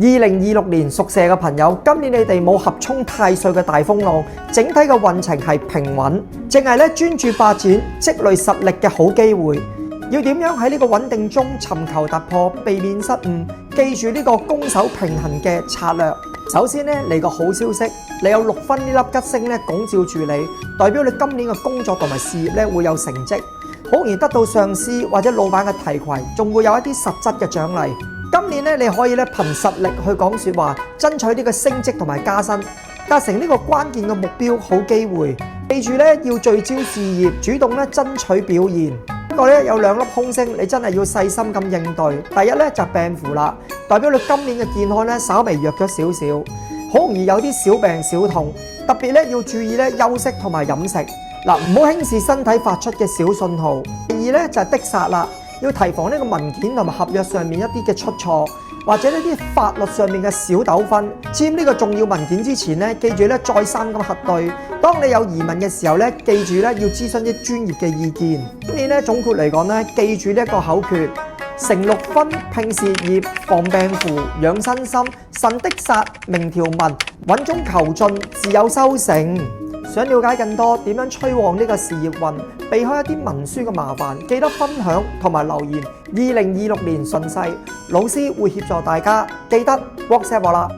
2026年屬蛇嘅朋友，今年你哋冇合沖太歲嘅大風浪，整體嘅運程係平穩，淨係咧專注發展、積累實力嘅好機會。要點樣喺呢個穩定中尋求突破，避免失誤？記住呢個攻守平衡嘅策略。首先咧嚟個好消息，你有6分呢粒吉星咧拱照住你，代表你今年嘅工作同埋事業咧會有成績，好容易得到上司或者老闆嘅提攜，仲會有一啲實質嘅獎勵。今年咧，你可以咧憑實力去講説話，爭取呢個升職同埋加薪，達成呢個關鍵嘅目標，好機會。記住咧，要聚焦事業，主動咧爭取表現。不過咧有2粒空星，你真係要細心咁應對。第一咧就病符啦，代表你今年嘅健康咧稍微弱咗少少，好容易有啲小病小痛，特別咧要注意咧休息同埋飲食。嗱，唔好輕視身體發出嘅小信號。第二咧就係的煞啦。要提防呢個文件同埋合約上面一啲嘅出錯，或者呢啲法律上面嘅小糾紛。簽呢個重要文件之前咧，記住咧再三咁核對。當你有疑問嘅時候咧，記住咧要諮詢啲專業嘅意見。今年咧總括嚟講咧，記住呢一個口訣：成6分，拼事業，防病符，養身心，慎的煞，明條文，穩中求進，自有收成。想了解更多點樣催旺呢個事業運，避開一啲文書嘅麻煩，記得分享同埋留言。2026年順勢，老師會協助大家，記得 WhatsApp 我啦。